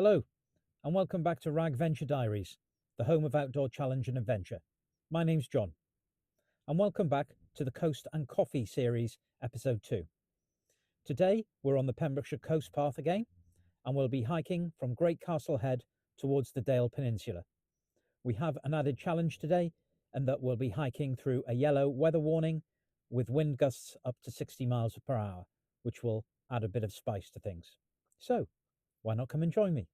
Hello, and welcome back to Rag-venturediaries, the home of outdoor challenge and adventure. My name's John, and welcome back to the Coast and Coffee series, episode 2. Today, we're on the Pembrokeshire Coast Path again, and we'll be hiking from Great Castle Head towards the Dale Peninsula. We have an added challenge today, and that we'll be hiking through a yellow weather warning with wind gusts up to 60 miles per hour, which will add a bit of spice to things. So, why not come and join me?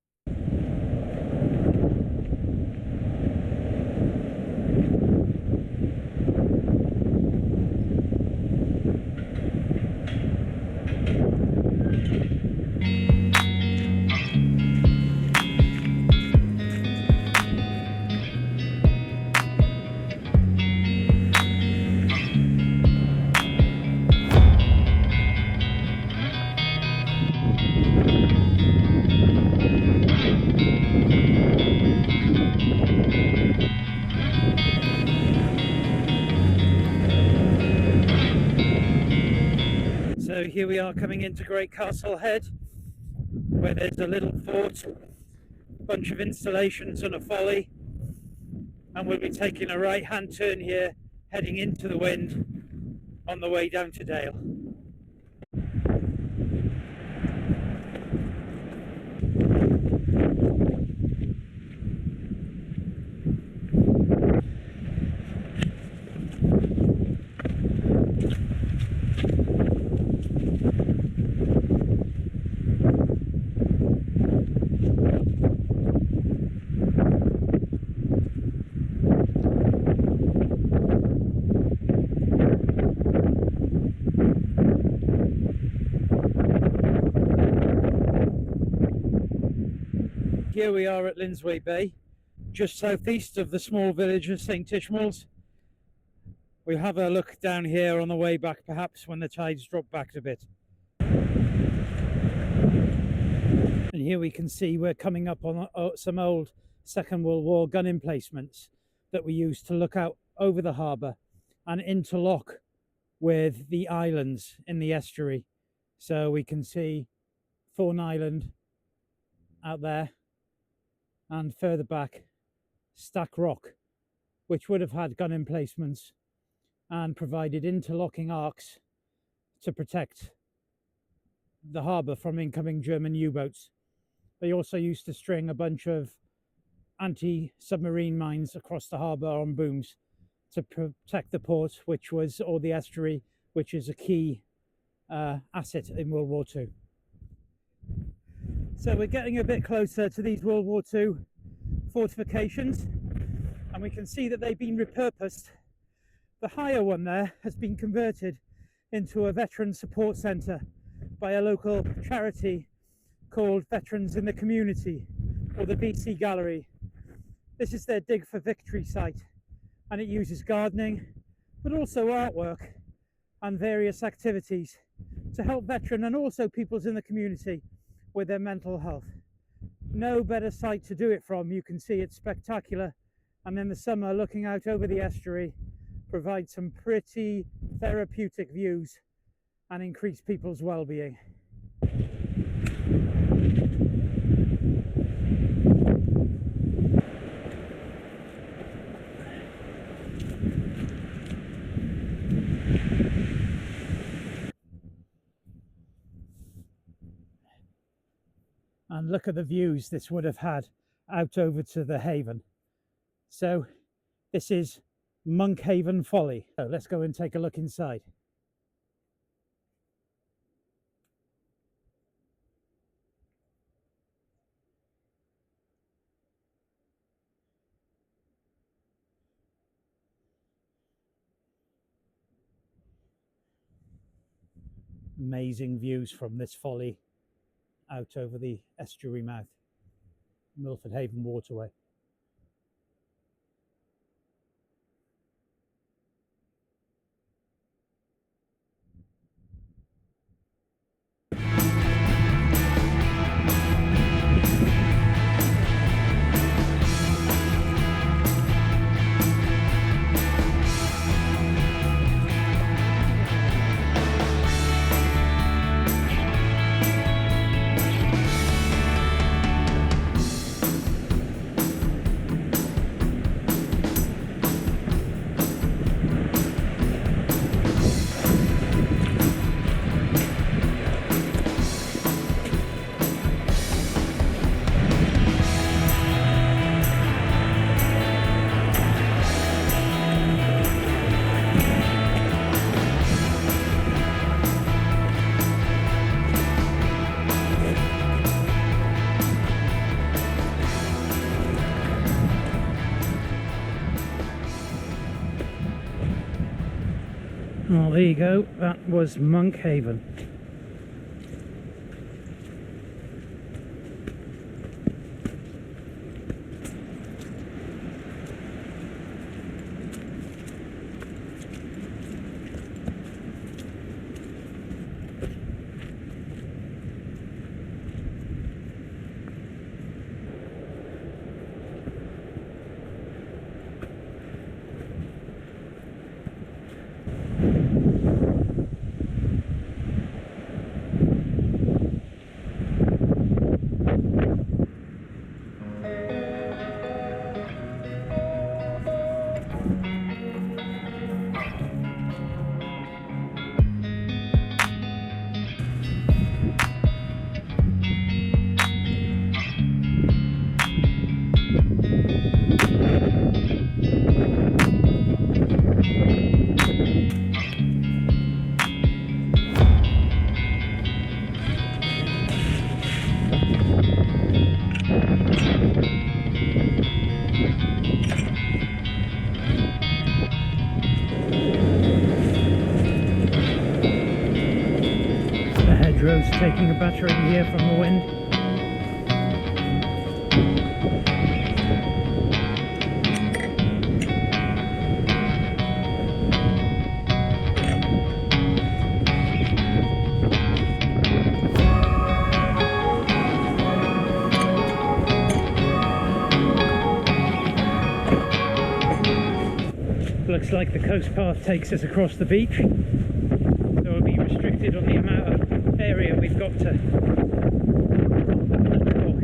So here we are coming into Great Castle Head, where there's a little fort, a bunch of installations and a folly, and we'll be taking a right hand turn here, heading into the wind on the way down to Dale. Here we are at Linsway Bay, just southeast of the small village of St Ishmael's. We'll have a look down here on the way back, perhaps when the tides drop back a bit. And here we can see we're coming up on some old Second World War gun emplacements that we used to look out over the harbour and interlock with the islands in the estuary. So we can see Thorn Island out there, and further back Stack Rock, which would have had gun emplacements and provided interlocking arcs to protect the harbour from incoming German U-boats. They also used to string a bunch of anti-submarine mines across the harbour on booms to protect the port, or the estuary, which is a key asset in World War II. So we're getting a bit closer to these World War II fortifications, and we can see that they've been repurposed. The higher one there has been converted into a veteran support centre by a local charity called Veterans in the Community, or the BC Gallery. This is their Dig for Victory site, and it uses gardening, but also artwork and various activities to help veteran and also peoples in the community with their mental health. No better site to do it from. You can see it's spectacular, and in the summer, looking out over the estuary provides some pretty therapeutic views and increase people's well-being. And look at the views this would have had out over to the haven. So this is Monkhaven Folly. So let's go and take a look inside. Amazing views from this folly out over the estuary mouth, Milford Haven waterway. Well, there you go. That was Monkhaven. Hedgerows taking a battering here from the wind. Looks like the coast path takes us across the beach, so we'll be restricted on the amount of area we've got to walk.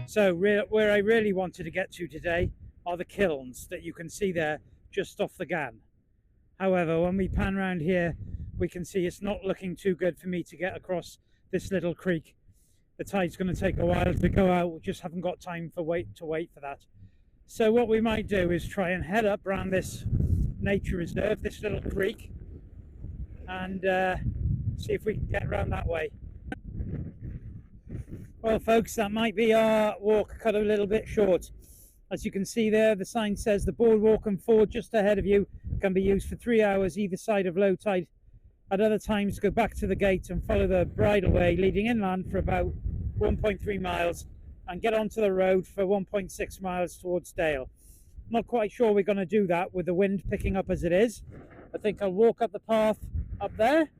So where I really wanted to get to today are the kilns that you can see there just off the Gann. However, when we pan around here, we can see it's not looking too good for me to get across this little creek. The tide's going to take a while to go out. We just haven't got time to wait for that. So what we might do is try and head up around this nature reserve, this little creek, and see if we can get around that way. Well, folks, that might be our walk cut a little bit short. As you can see there, the sign says the boardwalk and ford just ahead of you can be used for 3 hours either side of low tide. At other times, go back to the gate and follow the bridleway leading inland for about 1.3 miles and get onto the road for 1.6 miles towards Dale. Not quite sure we're going to do that with the wind picking up as it is. I think I'll walk up the path up there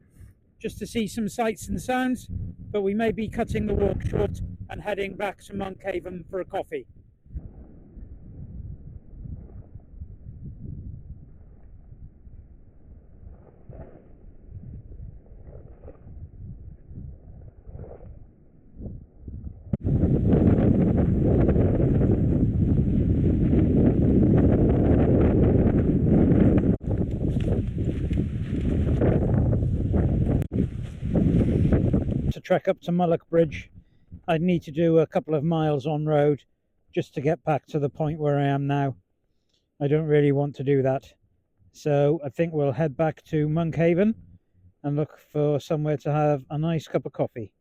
just to see some sights and sounds, but we may be cutting the walk short and heading back to Monkhaven for a coffee. To trek up to Mullock Bridge, I'd need to do a couple of miles on road just to get back to the point where I am now. I don't really want to do that, so I think we'll head back to Monkhaven and look for somewhere to have a nice cup of coffee.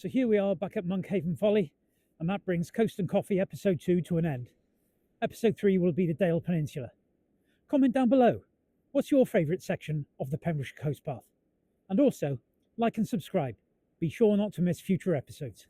So here we are back at Monkhaven Folly, and that brings Coast and Coffee episode 2 to an end. Episode 3 will be the Dale Peninsula. Comment down below, what's your favourite section of the Pembrokeshire Coast Path? And also, like and subscribe. Be sure not to miss future episodes.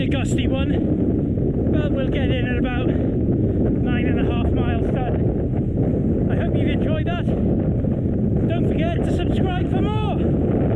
Gusty one, but we'll get in at about 9.5 miles done. I hope you've enjoyed that. Don't forget to subscribe for more.